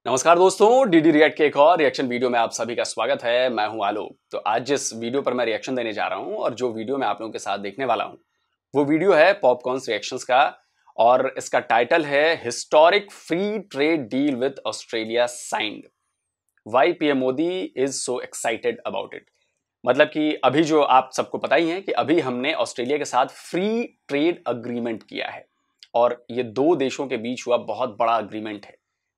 नमस्कार दोस्तों, DD react के एक और रिएक्शन वीडियो में आप सभी का स्वागत है। मैं हूं आलोक। तो आज जिस वीडियो पर मैं रिएक्शन देने जा रहा हूं और जो वीडियो मैं आप लोगों के साथ देखने वाला हूं वो वीडियो है पॉपकॉर्न्स रिएक्शंस का और इसका टाइटल है historic free trade deal with Australia signed, why PM Modi is so excited about it. मतलब कि अभी जो आप सबको पता ही है कि अभी हमने ऑस्ट्रेलिया के साथ फ्री ट्रेड अग्रीमेंट किया है और ये दो देशों के बीच हुआ बहुत बड़ा अग्रीमेंट है।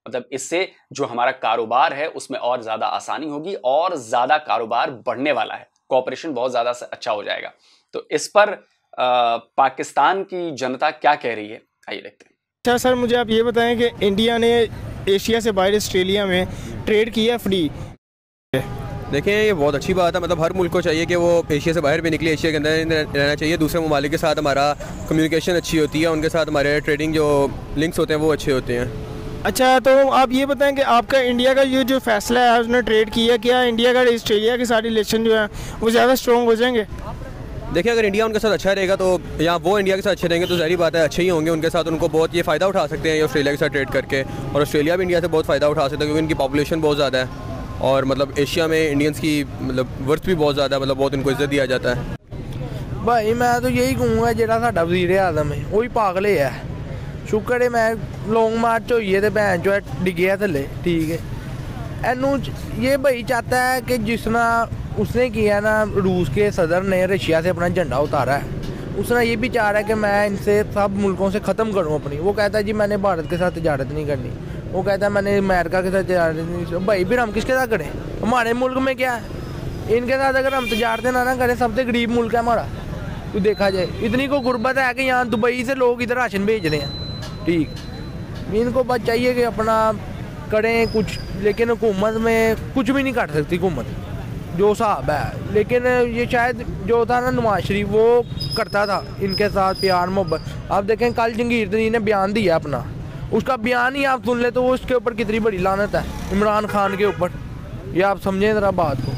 मतलब इससे जो हमारा कारोबार है उसमें और ज्यादा आसानी होगी और ज्यादा कारोबार बढ़ने वाला है, कोऑपरेशन बहुत ज्यादा अच्छा हो जाएगा। तो इस पर पाकिस्तान की जनता क्या कह रही है, आइए देखते हैं। अच्छा सर, मुझे आप ये बताएं कि इंडिया ने एशिया से बाहर ऑस्ट्रेलिया में ट्रेड किया फ्री। देखें, ये बहुत अच्छी बात है। मतलब हर मुल्क को चाहिए कि वो एशिया से बाहर भी निकले, एशिया के अंदर रहना चाहिए। दूसरे ममालिक के साथ हमारा कम्युनिकेशन अच्छी होती है, उनके साथ हमारे ट्रेडिंग जो लिंक्स होते हैं वो अच्छे होते हैं। अच्छा, तो आप ये बताएं कि आपका इंडिया का ये जो फैसला है उसने ट्रेड किया, क्या इंडिया का ऑस्ट्रेलिया के साथ रिलेशन जो है वो ज़्यादा स्ट्रॉन्ग हो जाएंगे? देखिए, अगर इंडिया उनके साथ अच्छा रहेगा तो या वो इंडिया के साथ अच्छे रहेंगे तो ज़ाहिर बात है अच्छे ही होंगे उनके साथ। उनको बहुत ये फ़ायदा उठा सकते हैं ये ऑस्ट्रेलिया के साथ ट्रेड करके, और ऑस्ट्रेलिया भी इंडिया से बहुत फ़ायदा उठा सकता है क्योंकि इनकी पॉपुलेशन बहुत ज़्यादा है और मतलब एशिया में इंडियंस की मतलब वर्थ भी बहुत ज़्यादा है, मतलब बहुत इनको इज्जत दिया जाता है। भाई मैं तो यही कहूँगा ਜਿਹੜਾ ਸਾਡਾ ਵਜ਼ੀਰ ਆਜ਼ਮ है वही पागल है। शुक्र है मैं लॉन्ग मार्च हुई है तो भैन जो है डिगे थले, ठीक है। एनू ये भाई चाहता है कि जिसना उसने किया ना, रूस के सदर ने रशिया से अपना झंडा उतारा है, उसने ये भी चाह रहा है कि मैं इनसे सब मुल्कों से ख़त्म करूँ अपनी। वो कहता है जी मैंने भारत के साथ तजारत नहीं करनी, वो कहता है मैंने अमेरिका के साथ तजारत नहीं। भाई फिर हम किसके साथ करें? हमारे मुल्क में क्या है? इनके साथ अगर हम तजारतें ना करें, सबसे गरीब मुल्क है हमारा। तो देखा जाए इतनी को गुर्बत है कि यहाँ दुबई से लोग इधर राशन भेज रहे हैं, ठीक। इनको बस चाहिए कि अपना करें कुछ, लेकिन हुकूमत में कुछ भी नहीं कर सकती हुकूमत, जो हिसाब है। लेकिन ये शायद जो था ना नवाज शरीफ, वो करता था इनके साथ प्यार मोहब्बत। आप देखें कल जंगीर तरीन ने बयान दिया अपना, उसका बयान ही आप सुन ले तो वो उसके ऊपर कितनी बड़ी लानत है इमरान खान के ऊपर। ये आप समझें ज़रा बात को।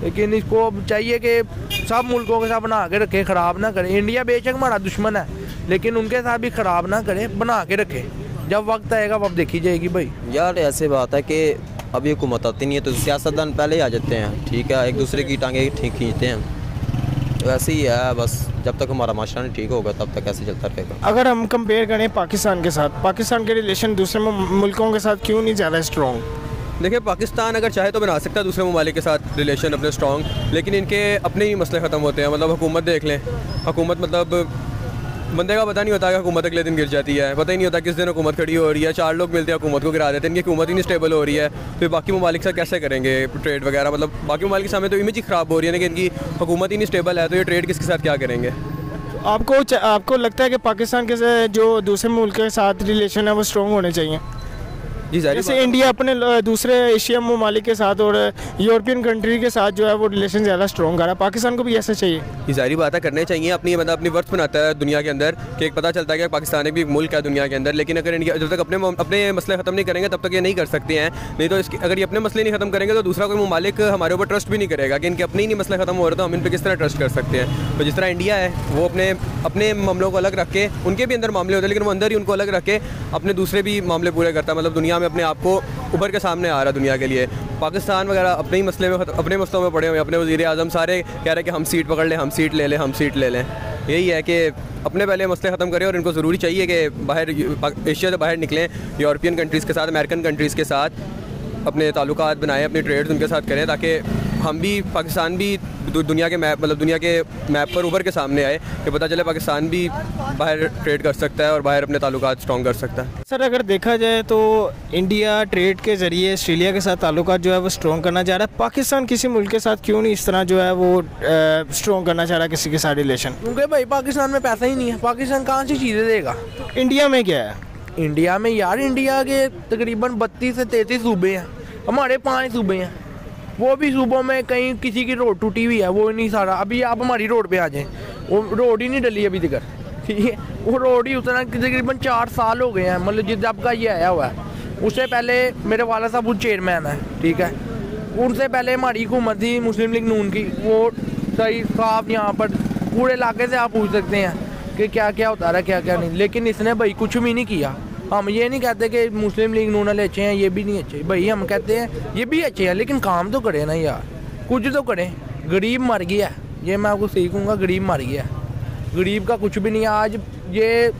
लेकिन इसको चाहिए कि सब मुल्कों के साथ बना के रखे, ख़राब ना करे। इंडिया बेशक हमारा दुश्मन है लेकिन उनके साथ भी ख़राब ना करे, बना के रखे। जब वक्त आएगा अब देखी जाएगी। भाई यार ऐसे बात है कि अभी हुकूमत आती नहीं है तो सियासतदान पहले ही आ जाते हैं, ठीक है, एक दूसरे की टांगे ठीक खींचते हैं। वैसे ही है बस, जब तक हमारा माशरा नहीं ठीक होगा तब तक ऐसे चलता रहेगा। अगर हम कंपेयर करें पाकिस्तान के साथ, पाकिस्तान के रिलेशन दूसरे मुल्कों के साथ क्यों नहीं ज़्यादा स्ट्रॉन्ग? देखिए, पाकिस्तान अगर चाहे तो बना सकता है दूसरे ममालिक के साथ रिलेशन अपने स्ट्रॉन्ग, लेकिन इनके अपने ही मसले ख़त्म होते हैं। मतलब हुकूमत देख लें, हुकूमत मतलब बंदे का पता नहीं होता कि हुकूमत अगले दिन गिर जाती है, पता ही नहीं होता किस दिन हुकूमत खड़ी हो रही है। चार लोग मिलते हैं हुकूमत को गिरा देते हैं, इनकी हुकूमत ही नहीं स्टेबल हो रही है। तो बाकी ममालिक से कैसे करेंगे ट्रेड वगैरह? मतलब बाकी ममालिक के सामने तो इमेज ही ख़राब हो रही है कि इनकी हुकूमत ही नहीं स्टेबल है, तो ये ट्रेड किसके साथ क्या करेंगे? आपको लगता है कि पाकिस्तान के जो दूसरे मुल्क के साथ रिलेशन है वो स्ट्रॉन्ग होने चाहिए? जी, जैसे इंडिया अपने दूसरे एशिया ममालिक के साथ और यूरोपियन कंट्री के साथ जो है वो रिलेशन ज़्यादा स्ट्रॉन्ग कर रहा है, पाकिस्तान को भी ऐसा चाहिए? ये सारी बातें करने चाहिए। अपनी मतलब अपनी वर्थ बनाता है दुनिया के अंदर कि एक पता चलता है कि पाकिस्तान एक भी मुल्क है दुनिया के अंदर। लेकिन अगर इंडिया जब तक अपने मसले ख़त्म नहीं करेंगे तब तक ये नहीं कर सकते हैं। नहीं तो अगर ये अपने मसले नहीं ख़त्म करेंगे तो दूसरा कोई ममालिक हमारे ऊपर ट्रस्ट भी नहीं करेगा कि इनके अपने ही नहीं मसले ख़त्म हो रहे तो हम इन पर किस तरह ट्रस्ट कर सकते हैं। तो जिस तरह इंडिया है वो अपने मामलों को अलग रख के, उनके भी अंदर मामले होते हैं लेकिन वो अंदर ही उनको अलग रख के अपने दूसरे भी मामले पूरे करता है। मतलब दुनिया में अपने आप को उभर के सामने आ रहा है दुनिया के लिए। पाकिस्तान वगैरह अपने ही मसले में अपने मसलों में पड़े हुए, अपने वज़ीर आज़म सारे कह रहे हैं कि हम सीट पकड़ लें, हम सीट ले लें, हम सीट ले लें। यही है कि अपने पहले मसले ख़त्म करें और इनको ज़रूरी चाहिए कि बाहर एशिया से बाहर निकलें, यूरोपियन कंट्रीज़ के साथ, अमेरिकन कंट्रीज़ के साथ अपने ताल्लुकात बनाएं, अपने ट्रेड्स उनके साथ करें ताकि हम भी, पाकिस्तान भी दुनिया के मैप पर उभर के सामने आए कि पता चले पाकिस्तान भी बाहर ट्रेड कर सकता है और बाहर अपने ताल्लुकात स्ट्रॉन्ग कर सकता है। सर, अगर देखा जाए तो इंडिया ट्रेड के ज़रिए ऑस्ट्रेलिया के साथ ताल्लुकात जो है वो स्ट्रॉन्ग करना चाह रहा है। पाकिस्तान किसी मुल्क के साथ क्यों नहीं इस तरह जो है वो स्ट्रॉन्ग करना चाह रहा है किसी के साथ रिलेशन? क्योंकि भाई पाकिस्तान में पैसा ही नहीं है। पाकिस्तान कहाँ से चीज़ें देगा? इंडिया में क्या है? इंडिया में यार, इंडिया के तकरीबन 32 से 33 सूबे हैं, हमारे 5 सूबे हैं। वो भी सूबों में कहीं किसी की रोड टूटी हुई है, वो नहीं सारा। अभी आप हमारी रोड पे आ जाएं, वो रोड ही नहीं डली अभी तक, ठीक है। वो रोड ही उतना तकरीबन 4 साल हो गए हैं, मतलब जिस जब का ये आया हुआ है। उससे पहले मेरे वाला साहब वो चेयरमैन है, ठीक है। उनसे पहले हमारी हुकूमत थी मुस्लिम लीग नून की, वो सही साफ यहाँ पर पूरे इलाके से आप पूछ सकते हैं कि क्या क्या होता रहा, क्या क्या नहीं। लेकिन इसने भाई कुछ भी नहीं किया। हम ये नहीं कहते कि मुस्लिम लीग नून वाले अच्छे हैं, ये भी नहीं अच्छे भाई, हम कहते हैं ये भी अच्छे हैं लेकिन काम तो करें ना यार, कुछ तो करें। गरीब मर गया, ये मैं आपको सही कहूँगा, गरीब मर गया, गरीब का कुछ भी नहीं है। आज ये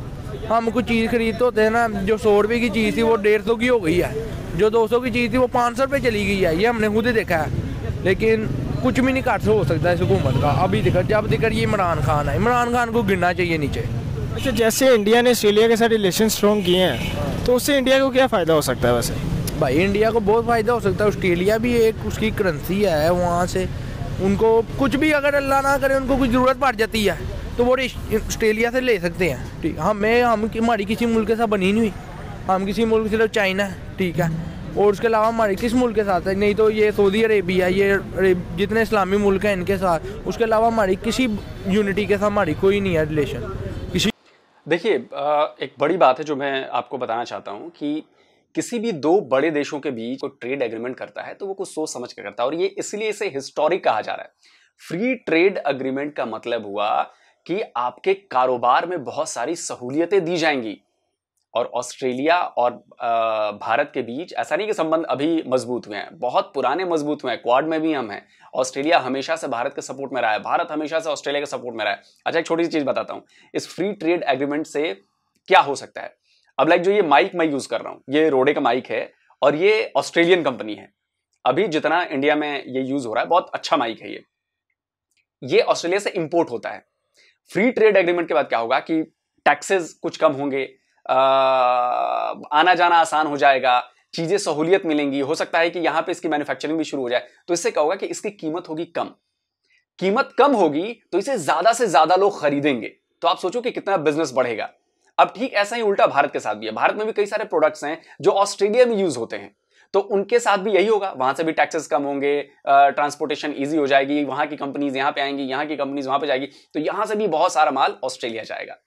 हम कुछ चीज़ खरीदते होते हैं ना, जो 100 रुपये की चीज़ थी वो 150 की हो गई है, जो 200 की चीज़ थी वो 500 रुपये चली गई है, ये हमने खुद ही देखा है। लेकिन कुछ भी नहीं कर हो सकता इस हुकूमत का। अभी दिक्कत जब दिक्कत ये इमरान खान है, इमरान खान को गिरना चाहिए नीचे। अच्छा, जैसे इंडिया ने ऑस्ट्रेलिया के साथ रिलेशन स्ट्रॉन्ग किए हैं तो उससे इंडिया को क्या फ़ायदा हो सकता है? वैसे भाई इंडिया को बहुत फ़ायदा हो सकता है, ऑस्ट्रेलिया भी एक उसकी करेंसी है, वहाँ से उनको कुछ भी अगर अल्लाह ना करे उनको कुछ ज़रूरत पड़ जाती है तो वो ऑस्ट्रेलिया से ले सकते हैं। ठीक, हमारी किसी मुल्क के साथ बनी नहीं हुई, हम किसी मुल्क सिर्फ चाइना है, ठीक है, और उसके अलावा हमारे किस मुल्क के साथ है? नहीं तो ये सऊदी अरेबिया, ये जितने इस्लामी मुल्क हैं इनके साथ, उसके अलावा हमारी किसी यूनिटी के साथ हमारी कोई नहीं है रिलेशन किसी। देखिए, एक बड़ी बात है जो मैं आपको बताना चाहता हूँ कि किसी भी दो बड़े देशों के बीच कोई ट्रेड एग्रीमेंट करता है तो वो कुछ सोच समझ कर करता है, और ये इसलिए इसे हिस्टोरिक कहा जा रहा है। फ्री ट्रेड एग्रीमेंट का मतलब हुआ कि आपके कारोबार में बहुत सारी सहूलियतें दी जाएंगी, और ऑस्ट्रेलिया और भारत के बीच ऐसा नहीं कि संबंध अभी मजबूत हुए हैं, बहुत पुराने मजबूत हुए हैं। क्वाड में भी हम हैं, ऑस्ट्रेलिया हमेशा से भारत के सपोर्ट में रहा है, भारत हमेशा से ऑस्ट्रेलिया के सपोर्ट में रहा है। अच्छा, एक छोटी सी चीज बताता हूं, इस फ्री ट्रेड एग्रीमेंट से क्या हो सकता है। अब लाइक जो ये माइक मैं यूज कर रहा हूं, ये रोडे का माइक है और ये ऑस्ट्रेलियन कंपनी है। अभी जितना इंडिया में ये यूज हो रहा है, बहुत अच्छा माइक है ये ऑस्ट्रेलिया से इंपोर्ट होता है। फ्री ट्रेड एग्रीमेंट के बाद क्या होगा कि टैक्सेस कुछ कम होंगे, आना जाना आसान हो जाएगा, चीजें सहूलियत मिलेंगी, हो सकता है कि यहां पे इसकी मैन्युफैक्चरिंग भी शुरू हो जाए। तो इससे क्या होगा कि इसकी कीमत होगी कम, कीमत कम होगी तो इसे ज्यादा से ज्यादा लोग खरीदेंगे। तो आप सोचो कि कितना बिजनेस बढ़ेगा। अब ठीक ऐसा ही उल्टा भारत के साथ भी है। भारत में भी कई सारे प्रोडक्ट्स हैं जो ऑस्ट्रेलिया में यूज होते हैं, तो उनके साथ भी यही होगा, वहां से भी टैक्सेस कम होंगे, ट्रांसपोर्टेशन इजी हो जाएगी, वहां की कंपनीज यहां पे आएंगी, यहां की कंपनीज वहां पे जाएगी, तो यहां से भी बहुत सारा माल ऑस्ट्रेलिया जाएगा।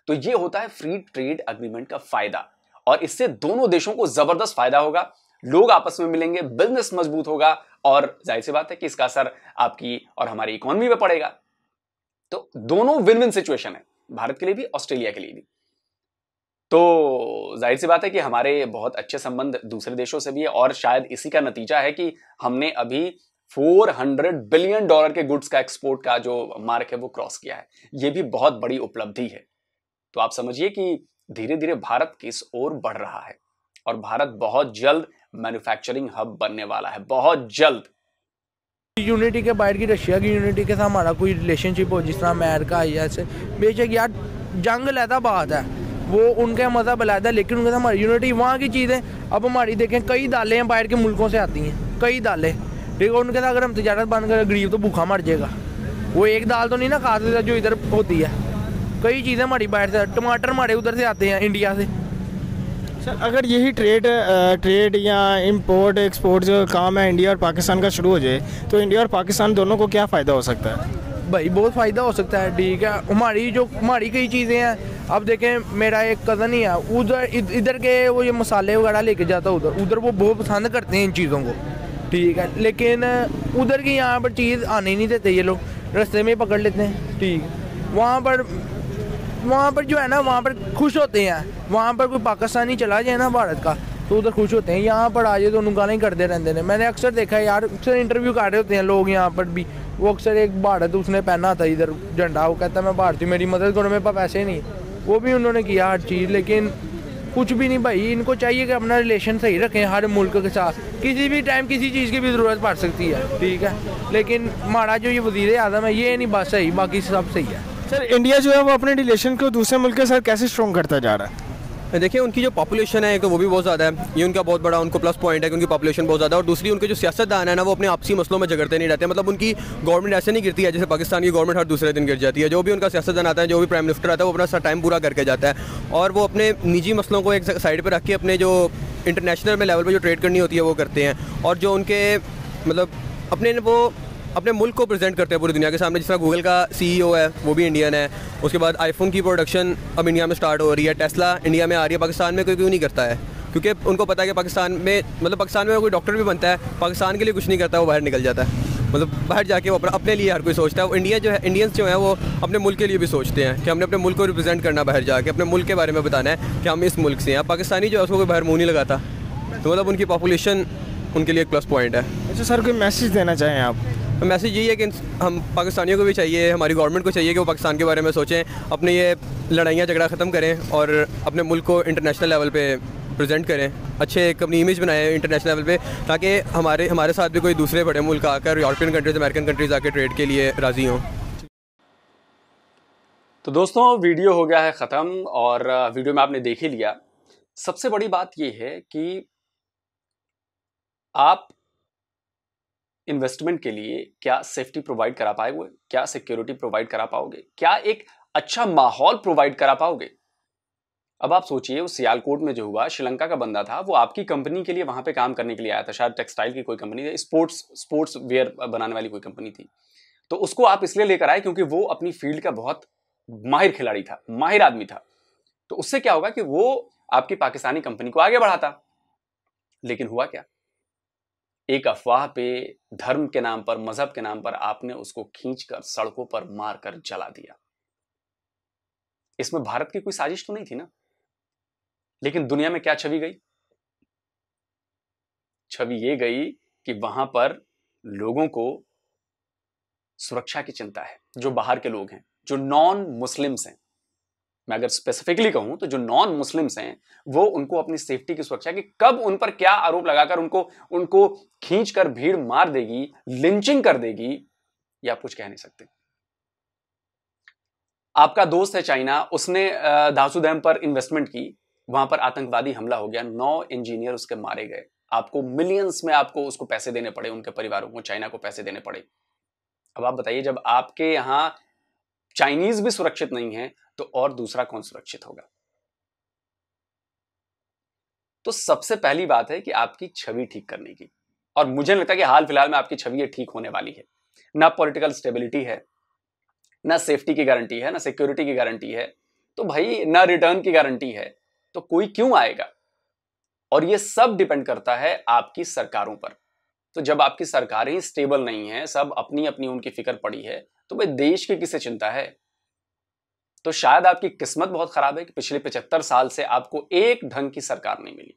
तो ये होता है फ्री ट्रेड एग्रीमेंट का फायदा, और इससे दोनों देशों को जबरदस्त फायदा होगा, लोग आपस में मिलेंगे, बिजनेस मजबूत होगा, और जाहिर सी बात है कि इसका असर आपकी और हमारी इकोनॉमी पे पड़ेगा। तो दोनों विन विन सिचुएशन है, भारत के लिए भी, ऑस्ट्रेलिया के लिए भी। तो जाहिर सी बात है कि हमारे बहुत अच्छे संबंध दूसरे देशों से भी है, और शायद इसी का नतीजा है कि हमने अभी $400 बिलियन के गुड्स का एक्सपोर्ट का जो मार्क है वो क्रॉस किया है। ये भी बहुत बड़ी उपलब्धि है। तो आप समझिए कि धीरे धीरे भारत किस ओर बढ़ रहा है, और भारत बहुत जल्द मैन्युफैक्चरिंग हब बनने वाला है, बहुत जल्द। यूनिटी के बाहर की रशिया की यूनिटी के साथ हमारा कोई रिलेशनशिप हो, जिस तरह अमेरिका या ऐसे, बेशक यार जंग लहदा बात है, वो उनका मज़हब अलग है, लेकिन उनके साथ हमारी यूनिटी वहाँ की चीज़ें। अब हमारी देखें, कई दालें हैं बाहर के मुल्कों से आती हैं, कई दालें, ठीक है, उनके साथ अगर हम तजारत बंद करें, गरीब तो भूखा मर जाएगा। वो एक दाल तो नहीं ना खा सकता जो इधर होती है, कई चीज़ें हमारी बाहर से, टमाटर हमारे उधर से आते हैं, इंडिया से। सर, अगर यही ट्रेड या इंपोर्ट एक्सपोर्ट जो काम है इंडिया और पाकिस्तान का शुरू हो जाए तो इंडिया और पाकिस्तान दोनों को क्या फ़ायदा हो सकता है? भाई बहुत फ़ायदा हो सकता है, ठीक है। हमारी कई चीज़ें हैं, अब देखें मेरा एक कज़न ही है, उधर इधर के वो ये मसाले वगैरह लेके जाता है उधर वो बहुत पसंद करते हैं इन चीज़ों को, ठीक है, लेकिन उधर की यहाँ पर चीज़ आने नहीं देते ये लोग, रास्ते में पकड़ लेते हैं, ठीक। वहाँ पर जो है ना, वहाँ पर खुश होते हैं, वहाँ पर कोई पाकिस्तानी चला जाए ना भारत का तो उधर खुश होते हैं, यहाँ पर आ जाए तो गालें करते रहते हैं। मैंने अक्सर देखा है यार, अक्सर इंटरव्यू कर रहे होते हैं लोग यहाँ पर भी, वो अक्सर एक भारत उसने पहना था इधर झंडा, वो कहता मैं भारतीय, मेरी मदद करो, मेरे पास पैसे नहीं, वो भी उन्होंने किया हर चीज़, लेकिन कुछ भी नहीं। भाई इनको चाहिए कि अपना रिलेशन सही रखें हर मुल्क के साथ, किसी भी टाइम किसी चीज़ की भी ज़रूरत पड़ सकती है, ठीक है, लेकिन हमारा जो ये वज़ीर आज़म है ये नहीं बस सही, बाकी सब सही है। सर, इंडिया जो है वो अपने रिलेशन को दूसरे मुल्क के साथ कैसे स्ट्रॉन्ग करता जा रहा है? देखिए, उनकी जो पॉपुलेशन है, एक तो वो भी बहुत ज़्यादा है, ये उनका बहुत बड़ा उनको प्लस पॉइंट है कि उनकी पॉपुलेशन बहुत ज़्यादा है, और दूसरी उनके जो सियासतदान है ना, वो अपने आपसी मसलों में झगड़ते नहीं रहते। मतलब उनकी गवर्नमेंट ऐसे नहीं गिरती है जैसे पाकिस्तान की गवर्नमेंट हर दूसरे दिन गिर जाती है। जो भी उनका सियासतदान आता है, जो भी प्राइम मिनिस्टर आता है, वो अपना टाइम पूरा करके जाता है, और वो अपने निजी मसलों को एक साइड पर रख के अपने जो इंटरनेशनल में लेवल पर जो ट्रेड करनी होती है वो करते हैं, और जो उनके मतलब अपने मुल्क को प्रेजेंट करते हैं पूरी दुनिया के सामने। जिस तरह गूगल का CEO है वो भी इंडियन है, उसके बाद आईफोन की प्रोडक्शन अब इंडिया में स्टार्ट हो रही है, टेस्ला इंडिया में आ रही है, पाकिस्तान में कोई क्यों नहीं करता है? क्योंकि उनको पता है कि पाकिस्तान में कोई डॉक्टर भी बनता है, पाकिस्तान के लिए कुछ नहीं करता, वो बाहर निकल जाता है। मतलब बाहर जाके वो अपने लिए हर कोई सोचता है। वो इंडियंस जो है वो अपने मुल्क के लिए भी सोचते हैं कि हमने अपने मुल्क को रिप्रेजेंट करना, बाहर जाके अपने मुल्क के बारे में बताना है कि हम इस मुल्क से हैं। पाकिस्तानी जो है उसको कोई बाहर मुँह नहीं लगाता, तो मतलब उनकी पॉपुलेशन उनके लिए एक प्लस पॉइंट है। अच्छा सर, कोई मैसेज देना चाहें आप? तो मैसेज यही है कि हम पाकिस्तानियों को भी चाहिए, हमारी गवर्नमेंट को चाहिए कि वो पाकिस्तान के बारे में सोचें, अपने ये लड़ाइयाँ झगड़ा ख़त्म करें और अपने मुल्क को इंटरनेशनल लेवल पे प्रेजेंट करें, अच्छे एक अपनी इमेज बनाएं इंटरनेशनल लेवल पे, ताकि हमारे साथ भी कोई दूसरे बड़े मुल्क आकर यूरोपियन कंट्रीज़, अमेरिकन कंट्रीज़ आकर ट्रेड के लिए राज़ी हों। तो दोस्तों, वीडियो हो गया है ख़त्म और वीडियो में आपने देख ही लिया। सबसे बड़ी बात यह है कि आप इन्वेस्टमेंट के लिए क्या सेफ्टी प्रोवाइड करा पाओगे, क्या सिक्योरिटी प्रोवाइड करा पाओगे, क्या एक अच्छा माहौल प्रोवाइड करा पाओगे। अब आप सोचिए, उस सियालकोट में जो हुआ, श्रीलंका का बंदा था, वो आपकी कंपनी के लिए वहां पे काम करने के लिए आया था, शायद टेक्सटाइल की कोई कंपनी थी, स्पोर्ट्स वेयर बनाने वाली कोई कंपनी थी। तो उसको आप इसलिए लेकर आए क्योंकि वो अपनी फील्ड का बहुत माहिर खिलाड़ी था, माहिर आदमी था। तो उससे क्या होगा कि वो आपकी पाकिस्तानी कंपनी को आगे बढ़ाता। लेकिन हुआ क्या, एक अफवाह पे, धर्म के नाम पर, मजहब के नाम पर आपने उसको खींचकर सड़कों पर मारकर जला दिया। इसमें भारत की कोई साजिश तो नहीं थी ना। लेकिन दुनिया में क्या छवि गई? छवि ये गई कि वहां पर लोगों को सुरक्षा की चिंता है, जो बाहर के लोग हैं, जो नॉन मुस्लिम्स हैं। मैं अगर स्पेसिफिकली कहूं तो जो नॉन मुस्लिम्स हैं, वो उनको अपनी सेफ्टी की सुरक्षा की, कब उन पर क्या आरोप लगाकर उनको खींचकर भीड़ मार देगी, लिंचिंग कर देगी, ये आप कुछ कह नहीं सकते। आपका दोस्त है चाइना, उसने धासू डैम पर इन्वेस्टमेंट की, वहां पर आतंकवादी हमला हो गया, 9 इंजीनियर उसके मारे गए। आपको मिलियंस में आपको उसको पैसे देने पड़े, उनके परिवारों को, चाइना को पैसे देने पड़े। अब आप बताइए, जब आपके यहां चाइनीज भी सुरक्षित नहीं है तो और दूसरा कौन सुरक्षित होगा? तो सबसे पहली बात है कि आपकी छवि ठीक करने की, और मुझे लगता है कि हाल फिलहाल में आपकी छवि ये ठीक होने वाली है। ना पॉलिटिकल स्टेबिलिटी है, ना सेफ्टी की गारंटी है, ना सिक्योरिटी की गारंटी है, तो भाई ना रिटर्न की गारंटी है, तो कोई क्यों आएगा? और ये सब डिपेंड करता है आपकी सरकारों पर। तो जब आपकी सरकारें स्टेबल नहीं है, सब अपनी अपनी उनकी फिक्र पड़ी है, तो भाई देश की किसे चिंता है? तो शायद आपकी किस्मत बहुत खराब है कि पिछले 75 साल से आपको एक ढंग की सरकार नहीं मिली।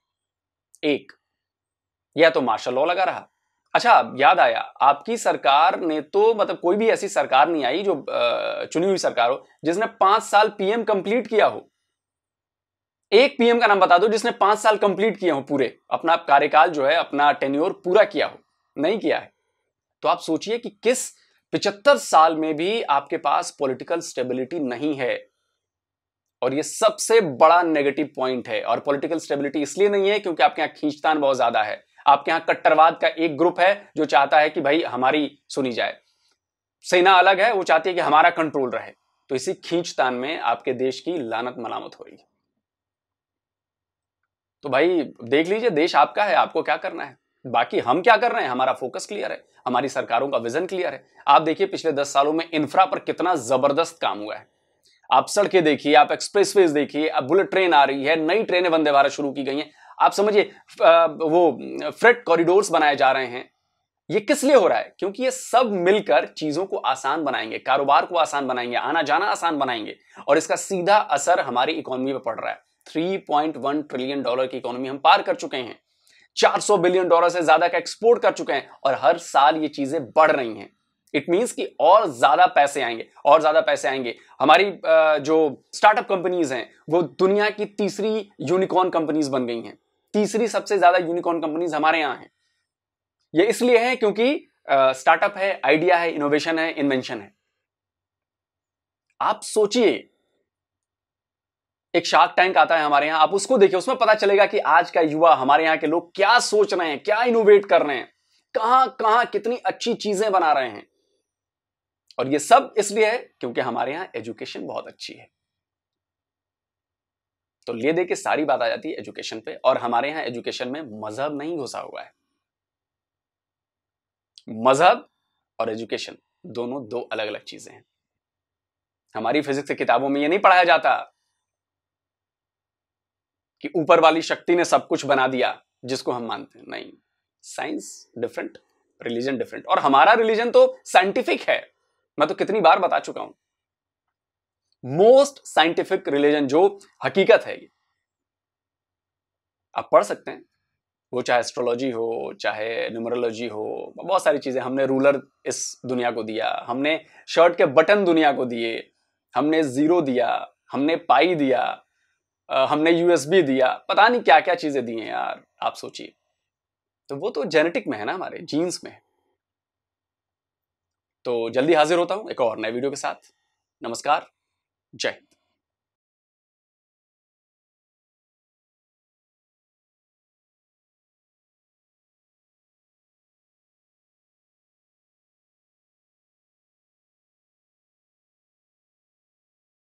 एक, या तो मार्शल लॉ लगा रहा। अच्छा, याद आया, आपकी सरकार ने तो, मतलब कोई भी ऐसी सरकार नहीं आई जो चुनी हुई सरकार हो जिसने 5 साल पीएम कंप्लीट किया हो। एक पीएम का नाम बता दो जिसने 5 साल कंप्लीट किए हो, पूरे अपना कार्यकाल जो है, अपना टेन्योर पूरा किया हो। नहीं किया है। तो आप सोचिए कि किस 75 साल में भी आपके पास पॉलिटिकल स्टेबिलिटी नहीं है, और ये सबसे बड़ा नेगेटिव पॉइंट है। और पॉलिटिकल स्टेबिलिटी इसलिए नहीं है क्योंकि आपके यहां खींचतान बहुत ज्यादा है। आपके यहां कट्टरवाद का एक ग्रुप है जो चाहता है कि भाई हमारी सुनी जाए, सेना अलग है, वो चाहती है कि हमारा कंट्रोल रहे। तो इसी खींचतान में आपके देश की लानत मलामत हो रही है। तो भाई देख लीजिए, देश आपका है, आपको क्या करना है। बाकी हम क्या कर रहे हैं, हमारा फोकस क्लियर है, हमारी सरकारों का विजन क्लियर है। आप देखिए पिछले 10 सालों में इंफ्रा पर कितना जबरदस्त काम हुआ है। आप सड़कें देखिए, आप एक्सप्रेसवेज देखिए, अब बुलेट ट्रेन आ रही है, नई ट्रेनें वंदे भारत शुरू की गई हैं। आप समझिए वो फ्रेट कॉरिडोर्स बनाए जा रहे हैं। ये किस लिए हो रहा है? क्योंकि ये सब मिलकर चीजों को आसान बनाएंगे, कारोबार को आसान बनाएंगे, आना जाना आसान बनाएंगे, और इसका सीधा असर हमारी इकोनॉमी पर पड़ रहा है। 3.1 ट्रिलियन डॉलर की इकोनॉमी हम पार कर चुके हैं, 400 बिलियन डॉलर से ज्यादा का एक्सपोर्ट कर चुके हैं, और हर साल ये चीजें बढ़ रही हैं। इट मींस कि और ज्यादा पैसे आएंगे, और ज्यादा पैसे आएंगे। हमारी जो स्टार्टअप कंपनीज हैं वो दुनिया की तीसरी यूनिकॉर्न कंपनीज बन गई हैं। तीसरी सबसे ज्यादा यूनिकॉर्न कंपनीज हमारे यहां हैं। ये इसलिए है क्योंकि स्टार्टअप है, आइडिया है, इनोवेशन है, इन्वेंशन है। आप सोचिए, एक शार्क टैंक आता है हमारे यहां, आप उसको देखिए, उसमें पता चलेगा कि आज का युवा, हमारे यहां के लोग क्या सोच रहे हैं, क्या इनोवेट कर रहे हैं, कहां कहां कितनी अच्छी चीजें बना रहे हैं। और ये सब इसलिए है क्योंकि हमारे यहां एजुकेशन बहुत अच्छी है। तो ले दे के सारी बात आ जाती है एजुकेशन पे, और हमारे यहां एजुकेशन में मजहब नहीं घुसा हुआ है। मजहब और एजुकेशन दोनों दो अलग अलग चीजें हैं। हमारी फिजिक्स की किताबों में यह नहीं पढ़ाया जाता कि ऊपर वाली शक्ति ने सब कुछ बना दिया जिसको हम मानते हैं। नहीं, साइंस डिफरेंट, रिलीजन डिफरेंट। और हमारा रिलीजन तो साइंटिफिक है, मैं तो कितनी बार बता चुका हूं, मोस्ट साइंटिफिक रिलीजन, जो हकीकत है। आप पढ़ सकते हैं, वो चाहे एस्ट्रोलॉजी हो, चाहे न्यूमरोलॉजी हो, बहुत सारी चीजें। हमने रूलर इस दुनिया को दिया, हमने शर्ट के बटन दुनिया को दिए, हमने जीरो दिया, हमने पाई दिया, हमने यूएसबी दिया, पता नहीं क्या क्या चीजें दी हैं यार, आप सोचिए। तो वो तो जेनेटिक में है ना, हमारे जीन्स में। तो जल्दी हाजिर होता हूं एक और नए वीडियो के साथ। नमस्कार, जय हिंद।